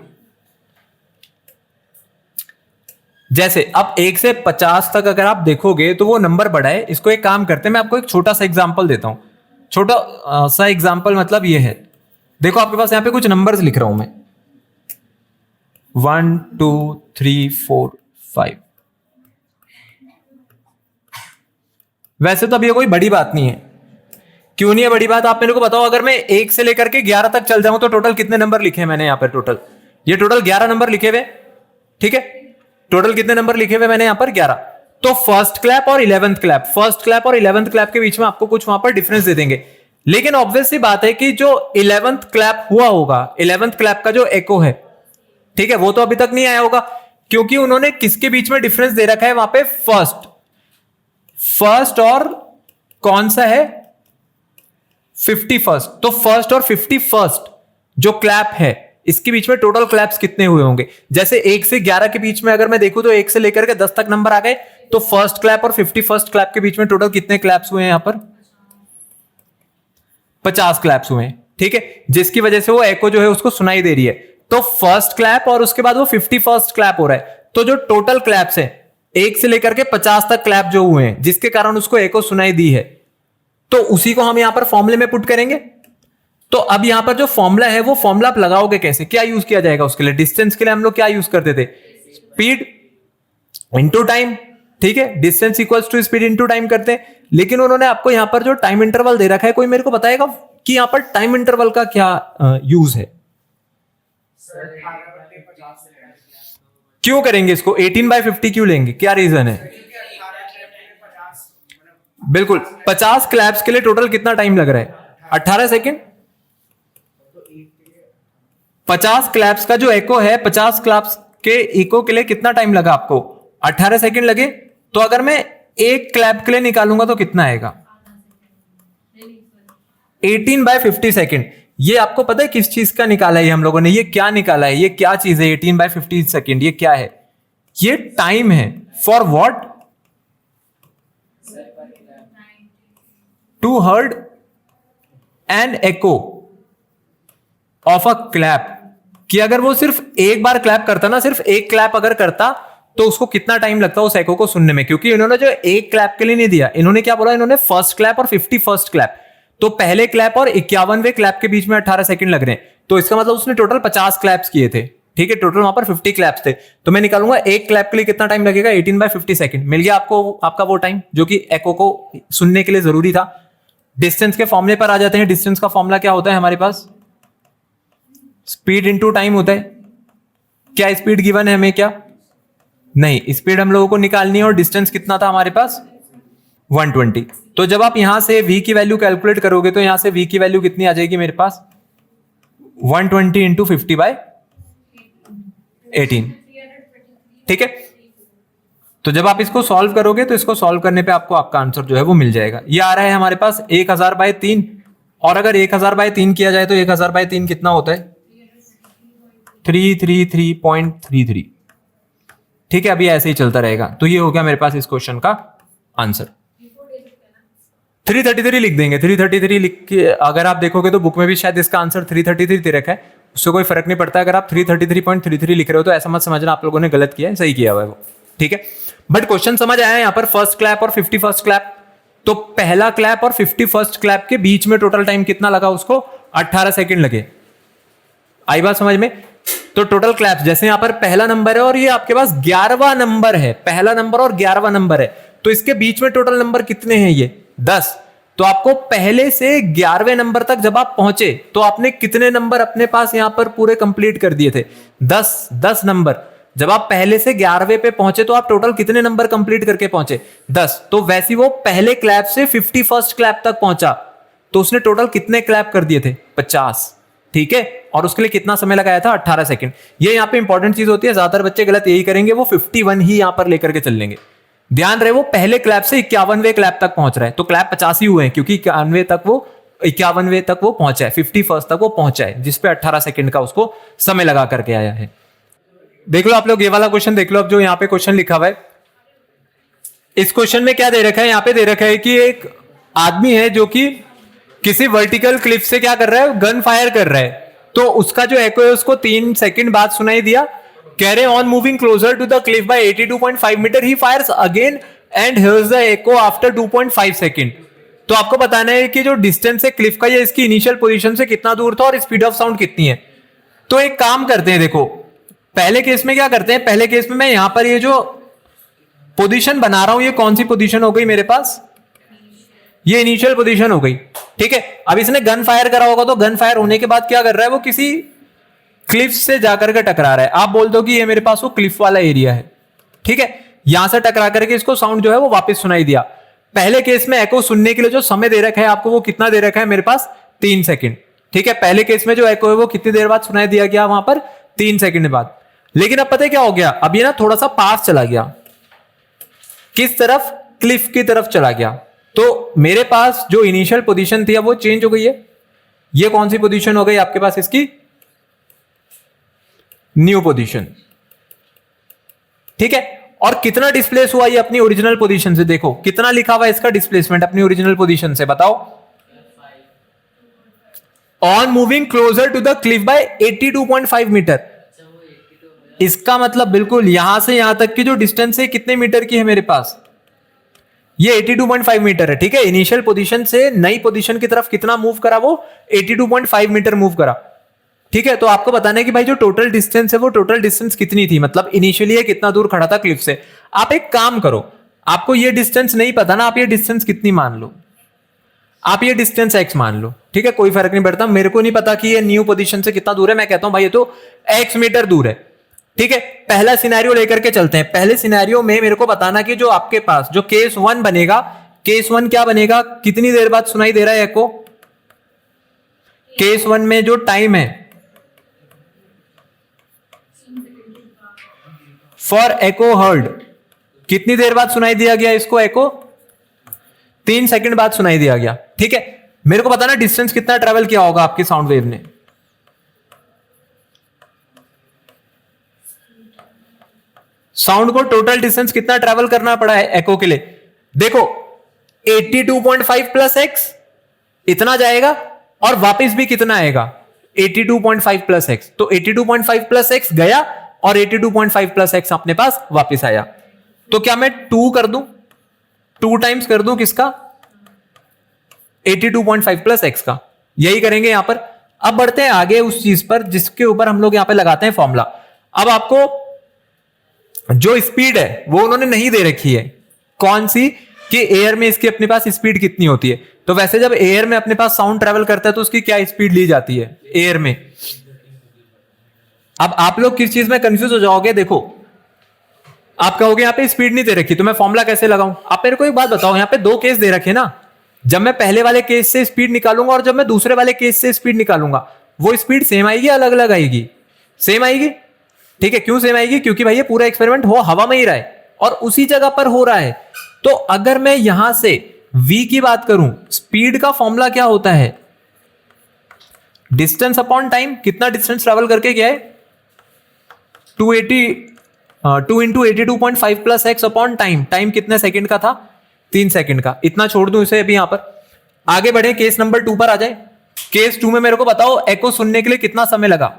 जैसे अब 1 से 50 तक अगर आप देखोगे तो वो नंबर बड़ा है। इसको एक काम करते हैं, मैं आपको एक छोटा सा एग्जांपल देता हूं। छोटा सा एग्जांपल मतलब ये है, देखो आपके पास यहां पे कुछ नंबर्स लिख रहा हूं मैं, 1 2 3 4 5। वैसे तो अब ये कोई बड़ी बात नहीं है। क्यों नहीं है बड़ी बात, आप मेरे को बताओ। अगर मैं 1 से लेकर के 11 तक चल जाऊं तो टोटल कितने नंबर लिखे हैं मैंने यहां पर, टोटल ये टोटल 11 नंबर लिखे हुए, ठीक है। टोटल कितने नंबर लिखे हुए मैंने यहां पर, 11। तो फर्स्ट क्लैप और 11th क्लैप, फर्स्ट क्लैप और 11th क्लैप के बीच में आपको कुछ वहां पर डिफरेंस दे देंगे। लेकिन ऑब्वियस सी बात है कि जो 11th क्लैप हुआ होगा, 11th क्लैप का जो एको है, ठीक है, वो तो अभी तक नहीं आया होगा, क्योंकि उन्होंने किसके बीच में डिफरेंस दे रखा है वहां पे, फर्स्ट और कौन सा है, 51st। तो फर्स्ट और 51st जो क्लैप है इसके बीच में टोटल क्लैप्स कितने हुए होंगे। जैसे 1 से 11 के बीच में अगर मैं देखूं तो 1 से लेकर के 10 तक नंबर आ गए, तो फर्स्ट क्लैप और 51st क्लैप के बीच में टोटल कितने क्लैप्स हुए हैं यहां पर, 50 क्लैप्स हुए हैं, ठीक है। जिसकी वजह से वो एको जो है उसको सुनाई दे रही है। तो फर्स्ट क्लैप और उसके बाद वो 51st क्लैप हो रहा है। तो जो टोटल क्लैप्स है 1 से लेकर के 50 तक क्लैप जो हुए हैं जिसके कारण उसको एको सुनाई दी है, तो उसी को हम यहां पर फॉर्मूले में पुट करेंगे। तो अब यहां पर जो फॉर्मूला है वो फॉर्मूला आप लगाओगे कैसे, क्या यूज किया जाएगा उसके लिए? डिस्टेंस के लिए हम लोग क्या यूज करते थे? स्पीड इनटू टाइम, ठीक है, distance equals to speed into time करते हैं। लेकिन उन्होंने आपको यहां पर जो टाइम इंटरवल दे रखा है, कोई मेरे को बताएगा कि यहां पर टाइम इंटरवल का क्या यूज है? क्यों करेंगे इसको 18/50 क्यों लेंगे, क्या रीजन है? बिल्कुल 50 क्लैप्स के लिए टोटल कितना टाइम लग रहा है? 18 सेकेंड। 50 क्लैप्स का जो एको है, 50 क्लैप्स के इको के लिए कितना टाइम लगा आपको? 18 सेकेंड लगे। तो अगर मैं एक क्लैप के लिए निकालूंगा तो कितना आएगा? 18/50 सेकेंड। ये आपको पता है किस चीज का निकाला है हम लोगों ने? ये क्या निकाला है? ये क्या चीज है 18/50 सेकेंड? ये क्या है? ये टाइम है। For what? To heard an echo of a clap. कि अगर वो सिर्फ एक बार क्लैप करता ना, सिर्फ एक क्लैप अगर करता तो उसको कितना टाइम लगता उस एको को सुनने में। क्योंकि इन्होंने जो एक क्लैप के लिए नहीं दिया, इन्होंने क्या बोला? इन्होंने फर्स्ट क्लैप और 51st क्लैप। तो पहले क्लैप और 51वें क्लैप के बीच में 18 सेकंड लग रहे हैं। तो इसका मतलब उसने टोटल 50 क्लैप्स किए थे, ठीक है, टोटल वहां पर 50 क्लैप्स थे। तो मैं निकालूंगा एक क्लैप के लिए कितना टाइम लगेगा, 18/50 सेकंड। मिल गया आपको आपका वो टाइम जो कि एको को सुनने के लिए जरूरी था। डिस्टेंस के फॉर्मूले पर आ जाते हैं। डिस्टेंस का फॉर्मूला क्या होता है हमारे पास? स्पीड इंटू टाइम होता है। क्या स्पीड गिवन है हमें? क्या नहीं, स्पीड हम लोगों को निकालनी है। और डिस्टेंस कितना था हमारे पास? 120। तो जब आप यहां से v की वैल्यू कैलकुलेट करोगे तो यहां से v की वैल्यू कितनी आ जाएगी मेरे पास? 120 इंटू 50/18, ठीक है। तो जब आप इसको सॉल्व करोगे तो इसको सॉल्व करने पे आपको आपका आंसर जो है वो मिल जाएगा। ये आ रहा है हमारे पास 1000/3। और अगर 1000/3 किया जाए तो 1000/3 कितना होता है? 333.33, ठीक है। अभी ऐसे ही चलता रहेगा। तो ये हो गया मेरे पास इस क्वेश्चन का आंसर। 333 लिख देंगे। 333 लिख के अगर आप देखोगे तो बुक में भी शायद इसका आंसर 333 दे रखा है। उससे कोई फर्क नहीं पड़ता। अगर आप 333.33 लिख रहे हो तो ऐसा मत समझना आप लोगों ने गलत किया है, सही किया हुआ है वो, ठीक है। बट क्वेश्चन समझ आया यहाँ पर? फर्स्ट क्लैप और 51st क्लैप। तो पहला क्लैप और 51st क्लैप के बीच में टोटल टाइम कितना लगा उसको? 18 सेकेंड लगे। आई बात समझ में? तो टोटल क्लैप्स, जैसे यहां पर पहला नंबर है और ये आपके पास 11वां नंबर है। पहला नंबर और 11वां नंबर है, तो इसके बीच में टोटल नंबर कितने हैं? ये 10। तो आपको पहले से 11वें नंबर तक जब आप पहुंचे तो आपने कितने नंबर अपने पास यहां पर पूरे कंप्लीट कर दिए थे? 10 नंबर। जब आप पहले से 11वें पे पहुंचे तो आप टोटल कितने नंबर कंप्लीट करके पहुंचे? 10। तो वैसे वो पहले क्लैप से 51st क्लैप तक पहुंचा तो उसने टोटल कितने क्लैप कर दिए थे? 50, ठीक है। और उसके लिए कितना समय लगाया था? 18 सेकंड। ये यहाँ पे इंपॉर्टेंट चीज होती है, ज्यादातर बच्चे गलत यही करेंगे, वो 51 ही यहां पर लेकर के चल लेंगे। ध्यान रहे वो पहले क्लैप से 51वें क्लैप तक पहुंच रहा है। तो क्लैप 50 ही हुए हैं क्योंकि 51वें तक वो पहुंचा है, 51st तक वो पहुंचा है, जिसपे 18 सेकंड का उसको समय लगा करके आया है। देख लो आप लोग ये वाला क्वेश्चन देख लो। अब जो यहाँ पे क्वेश्चन लिखा हुआ है, इस क्वेश्चन में क्या दे रखा है? यहाँ पे दे रखा है कि एक आदमी है जो कि किसी वर्टिकल क्लिफ से क्या कर रहा है? गन फायर कर रहा है। तो उसका जो एको है उसको 3 सेकंड बाद सुनाई दिया। कह रहे on moving closer to the cliff by 82.5 metre he fires again and hears the echo after 2.5 second. तो आपको बताना है कि जो डिस्टेंस है क्लिफ का, ये इसकी इनिशियल पोजीशन से कितना दूर था और स्पीड ऑफ साउंड कितनी है। तो एक काम करते हैं, देखो पहले केस में क्या करते हैं? पहले केस में मैं यहां पर ये जो पोजीशन बना रहा हूं, ये कौन सी पोजीशन हो गई मेरे पास? ये इनिशियल पोजीशन हो गई, ठीक है। अब इसने गन फायर करा होगा तो गन फायर होने के बाद क्या कर रहा है? वो किसी क्लिफ से जाकर के टकरा रहा है। आप बोल दो कि ये मेरे पास वो क्लिफ वाला एरिया है, ठीक है। यहां से टकरा करके इसको साउंड जो है वो वापस सुनाई दिया। पहले केस में एको सुनने के लिए जो समय दे रखा है आपको, वो कितना दे रखा है मेरे पास? 3 सेकंड, ठीक है। पहले केस में जो एको है वो कितनी देर बाद सुनाई दिया गया? वहां पर 3 सेकंड बाद। लेकिन अब पता है क्या हो गया? अब ये ना थोड़ा सा पास चला गया। किस तरफ? क्लिफ की तरफ चला गया। तो मेरे पास जो इनिशियल पोजीशन थी अब वो चेंज हो गई है। ये कौन सी पोजीशन हो गई आपके पास? इसकी न्यू पोजीशन, ठीक है। और कितना डिस्प्लेस हुआ ये अपनी ओरिजिनल पोजीशन से? देखो कितना लिखा हुआ है इसका डिस्प्लेसमेंट अपनी ओरिजिनल पोजीशन से, बताओ। On moving closer to the cliff by 82.5 metre. इसका मतलब बिल्कुल यहां से यहां तक की जो डिस्टेंस है कितने मीटर की है मेरे पास? ये 82.5 मीटर है, ठीक है। इनिशियल पोजीशन से नई पोजीशन की तरफ कितना मूव करा वो, 82.5 मीटर मूव करा, ठीक है। तो आपको बताना है कि भाई जो टोटल डिस्टेंस है वो टोटल डिस्टेंस कितनी थी, मतलब इनिशियली कितना दूर खड़ा था क्लिफ से। आप एक काम करो, आपको ये डिस्टेंस नहीं पता ना, आप ये डिस्टेंस कितनी मान लो, आप ये डिस्टेंस x मान लो, ठीक है, कोई फर्क नहीं पड़ता। मेरे को नहीं पता कि ये न्यू पोजीशन से कितना दूर है, मैं कहता हूं भाई ये तो x मीटर दूर है, ठीक है। पहला सिनेरियो लेकर के चलते हैं। पहले सिनेरियो में मेरे को बताना कि जो आपके पास जो केस 1 बनेगा, केस 1 क्या बनेगा, कितनी देर बाद सुनाई दे रहा है एको। केस 1 में जो टाइम है फॉर एको हर्ड, कितनी देर बाद सुनाई दिया गया इसको एको, 3 सेकंड बाद सुनाई दिया गया, ठीक है। मेरे को बताना डिस्टेंस कितना ट्रेवल किया होगा आपकी साउंड वेव ने। साउंड को टोटल डिस्टेंस कितना ट्रेवल करना पड़ा है एको के लिए, देखो 82.5 प्लस एक्स इतना जाएगा, और वापस भी कितना आएगा 82.5 प्लस एक्स। तो 82.5 प्लस एक्स गया और 82.5 प्लस एक्स अपने पास वापस आया। तो क्या मैं 2 कर दूं, 2 टाइम्स कर दूं किसका, 82.5 प्लस एक्स का, यही करेंगे यहां पर। अब बढ़ते हैं आगे उस चीज पर जिसके ऊपर हम लोग यहां पे लगाते हैं फॉर्मूला। अब आपको जो स्पीड है वो उन्होंने नहीं दे रखी है, कौन सी, कि एयर में इसकी अपने पास स्पीड कितनी होती है। तो वैसे जब एयर में अपने पास साउंड ट्रेवल करता है तो उसकी क्या स्पीड ली जाती है एयर में। अब आप लोग किस चीज में कंफ्यूज हो जाओगे, देखो आप कहोगे यहां पे स्पीड नहीं दे रखी तो मैं फॉर्मूला कैसे लगाऊं। आप मेरे को एक बात बताओ, यहां पे 2 केस दे रखे ना, जब मैं पहले वाले केस से स्पीड निकालूंगा और जब मैं दूसरे वाले केस से स्पीड निकालूंगा, वो स्पीड सेम आएगी अलग अलग आएगी, सेम आएगी, ठीक है। क्यों सेम आएगी, क्योंकि भाई ये पूरा एक्सपेरिमेंट हो हवा में ही रहा है और उसी जगह पर हो रहा है। तो अगर मैं यहां से v की बात करूं, स्पीड का फॉर्मूला क्या होता है, डिस्टेंस अपॉन टाइम, कितना डिस्टेंस ट्रेवल करके गया है, 2 into 82.5 plus X upon time. Time कितने सेकंड का था, 3 सेकंड का। इतना छोड़ दूं इसे अभी यहां पर, आगे बढ़े केस नंबर 2 पर आ जाए। केस 2 में मेरे को बताओ एको सुनने के लिए कितना समय लगा।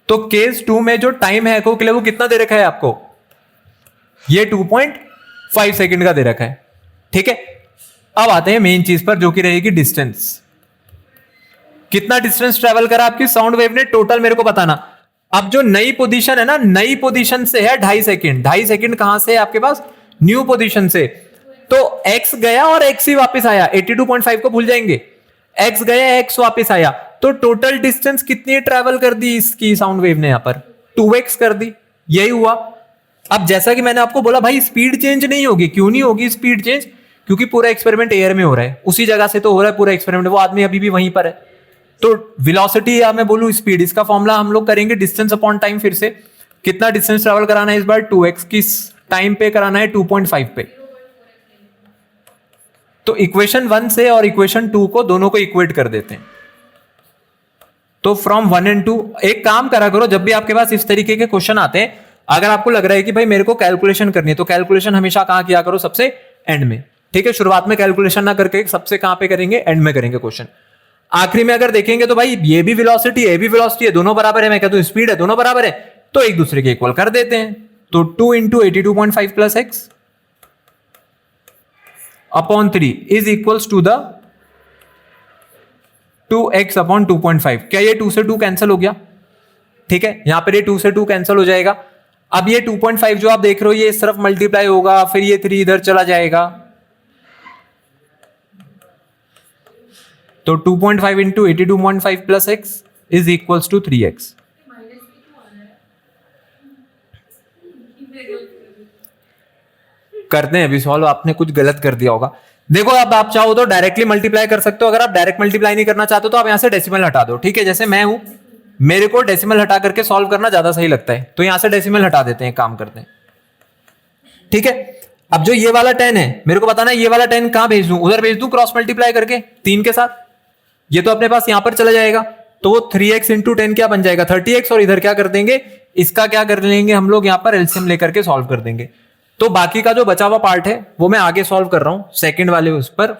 तो केस 2 में जो टाइम है एको के लिए वो कितना दे रखा है आपको, ये 2.5 सेकंड का दे रखा है, ठीक है। अब आते हैं मेन चीज पर जो कि रहेगी डिस्टेंस। कितना डिस्टेंस ट्रेवल करा आपकी साउंड वेव ने टोटल, मेरे को बताना। अब जो नई पोजीशन है ना, नई पोजीशन से है 2.5 सेकंड। 2.5 सेकंड कहां से है आपके पास, न्यू पोजीशन से। तो x गया और x ही वापस आया, 82.5 को भूल जाएंगे, x गया x वापस आया। तो टोटल डिस्टेंस कितनी ट्रेवल कर दी इसकी साउंड वेव ने, यहां पर 2x कर दी, यही हुआ। अब जैसा कि मैंने आपको बोला भाई स्पीड चेंज नहीं होगी, क्यों नहीं होगी स्पीड चेंज, क्योंकि पूरा एक्सपेरिमेंट एयर में हो रहा है, उसी जगह से तो हो रहा है पूरा एक्सपेरिमेंट, वो आदमी अभी भी वहीं पर है। तो वेलोसिटी या मैं बोलूं स्पीड, इसका फॉर्मूला हम लोग करेंगे डिस्टेंस अपॉन टाइम। फिर से कितना डिस्टेंस ट्रेवल कराना है इस बार, 2x, किस टाइम पे कराना है, 2.5 पे। तो इक्वेशन 1 से और इक्वेशन 2 को दोनों को इक्वेट कर देते हैं। तो फ्रॉम 1 एंड 2 एक काम करा करो, जब भी आपके पास इस तरीके के क्वेश्चन आते हैं, अगर आपको लग रहा है कि भाई मेरे को कैलकुलेशन करनी है, तो कैलकुलेशन हमेशा कहां किया करो, सबसे एंड में, ठीक है। शुरुआत में कैलकुलेशन ना करके सबसे कहां पे करेंगे, एंड में करेंगे क्वेश्चन। आखिरी में अगर देखेंगे तो भाई ये भी वेलोसिटी है, ये भी वेलोसिटी है, दोनों बराबर है, मैं कहता हूं स्पीड है, दोनों बराबर है, तो एक दूसरे के इक्वल कर देते हैं। तो 2 into 82.5 plus X upon 3 is equals to the 2x upon 2.5। क्या ये 2 से 2 कैंसिल हो गया, ठीक है, यहां पर ये 2 से 2 कैंसिल हो जाएगा। अब ये 2.5 जो आप देख रहे हो ये इस तरफ मल्टीप्लाई होगा, फिर ये 3 इधर चला जाएगा। तो 2.5 into 82.5 plus X is equals to 3x। करते हैं अभी सॉल्व, आपने कुछ गलत कर दिया होगा। देखो अब आप चाहो तो डायरेक्टली मल्टीप्लाई कर सकते हो, अगर आप डायरेक्ट मल्टीप्लाई नहीं करना चाहते तो आप यहां से डेसिमल हटा दो, ठीक है। जैसे मैं हूं, मेरे को डेसिमल हटा करके सॉल्व करना ज्यादा सही लगता है, तो यहां से डेसिमल हटा देते हैं, काम करते हैं, ठीक है। अब जो ये वाला 10 है, मेरे को बताना ये वाला 10 कहां भेज दूं, उधर भेज दूं क्रॉस मल्टीप्लाई करके 3 के साथ, ये तो अपने पास यहां पर चला जाएगा। तो वो 3x इंटू 10 क्या बन जाएगा, 30x, और इधर क्या कर देंगे, इसका क्या कर लेंगे हम लोग, यहां पर एलसीएम लेकर के सॉल्व कर देंगे। तो बाकी का जो बचा हुआ पार्ट है वो मैं आगे सॉल्व कर रहा हूं, सेकंड वाले उस पर।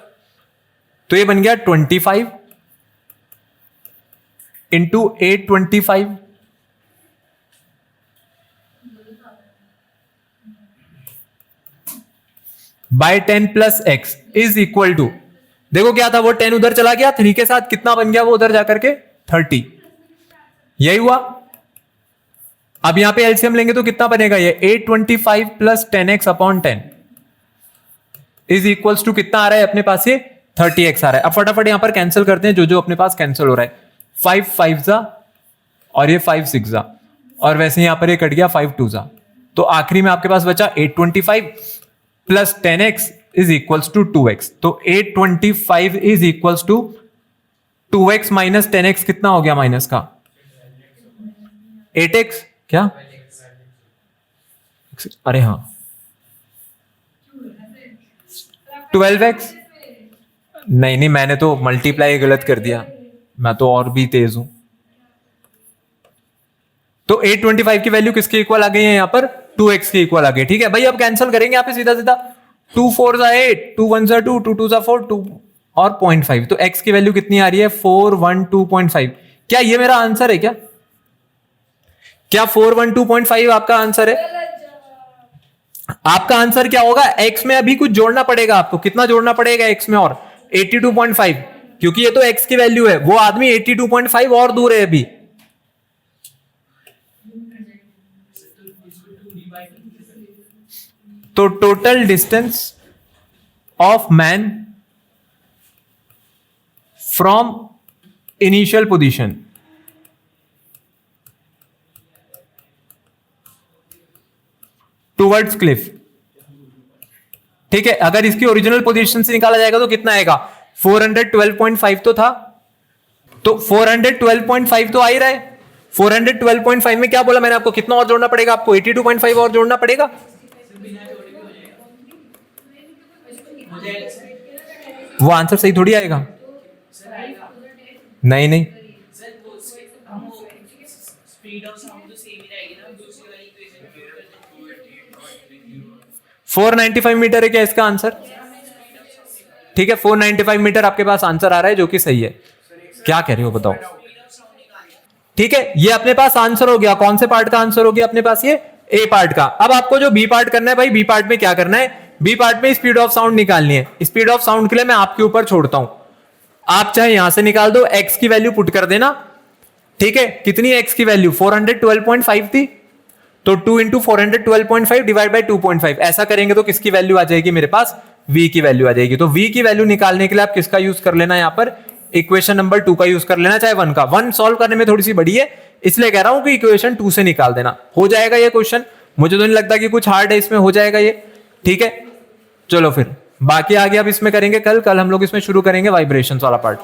तो ये बन गया 25 into 825 by 10 plus X is equal to, देखो क्या था वो 10 उधर चला गया, 3 के साथ कितना बन गया वो उधर जाकर के 30, यही हुआ। अब यहां पे एलसीएम लेंगे तो कितना बनेगा ये 825 plus 10x upon 10 is equals to कितना आ रहा है अपने पास, ये 30x आ रहा है। अब फटाफट यहां पर कैंसिल करते हैं जो जो अपने पास कैंसिल हो रहा है, 5 5 जा और ये 5 6 जा, और वैसे यहां पर ये कट गया 5 2 जा, तो आखिरी में आपके पास बचा 825 plus 10x is equals to 2x। तो 825 is equals to 2x minus 10x कितना हो गया माइनस का 8x, क्या अरे हाँ 12x, नहीं नहीं मैंने तो मल्टीप्लाई गलत कर दिया, मैं तो और भी तेज हूं। तो 825 की वैल्यू किसके इक्वल आ गई है यहां पर 2x के इक्वल आ गई। ठीक है भाई, अब कैंसिल करेंगे यहां पे सीधा सीधा, 2 4 जा 8, 2 1 जा 2, 2 2 जा 4, 2 और 0.5, तो x की वैल्यू कितनी आ रही है 412.5। क्या ये मेरा आंसर है क्या 412.5 आपका आंसर है? आपका आंसर क्या होगा, x में अभी कुछ जोड़ना पड़ेगा आपको, कितना जोड़ना पड़ेगा x में और 82.5, क्योंकि ये तो x की वैल्यू है, वो आदमी 82.5 और दूर है अभी। तो total distance of man from initial position towards Cliff, ठीक है, अगर इसकी ओरिजिनल पोजीशन से निकाला जाएगा तो कितना आएगा 412.5 तो था, तो 412.5 तो आ ही रहा है। 412.5 में क्या बोला मैंने आपको, कितना और जोड़ना पड़ेगा आपको 82.5 और जोड़ना पड़ेगा। वो आंसर सही थोड़ी आएगा, नहीं नहीं स्पीड ऑफ साउंड तो सेम ही रहेगी ना दूसरी वाली इक्वेशन। 495 मीटर है क्या इसका आंसर? ठीक है 495 मीटर आपके पास आंसर आ रहा है जो कि सही है। क्या कह रहे हो बताओ? ठीक है, ये अपने पास आंसर हो गया। कौन से पार्ट का आंसर हो गया अपने पास? ये ए पार्ट का। अब आपको जो बी पार्ट करना है भाई, बी पार्ट में क्या करना है, बी पार्ट में स्पीड ऑफ साउंड निकालनी है। स्पीड ऑफ साउंड के लिए मैं आपके ऊपर छोड़ता हूं, आप चाहे यहां से निकाल दो, एक्स की वैल्यू पुट कर देना। ठीक है, कितनी एक्स की वैल्यू 412.5 थी, तो 2 इंटू 412.5 डिवाइड बाई 2.5 ऐसा करेंगे तो किसकी वैल्यू आ जाएगी मेरे पास, v की वैल्यू आ जाएगी। तो v की वैल्यू निकालने के लिए आप किसका यूज कर लेना, यहां पर इक्वेशन नंबर 2 का यूज कर लेना, चाहे 1 का। 1 सॉल्व करने में थोड़ी सी बड़ी है, इसलिए कह रहा हूं कि इक्वेशन 2 से निकाल देना, हो जाएगा ये क्वेश्चन। मुझे तो नहीं लगता कि कुछ हार्ड है इसमें, हो जाएगा ये। ठीक है, चलो फिर बाकी आगे अब इसमें करेंगे कल हम लोग इसमें शुरू करेंगे वाइब्रेशंस वाला पार्ट।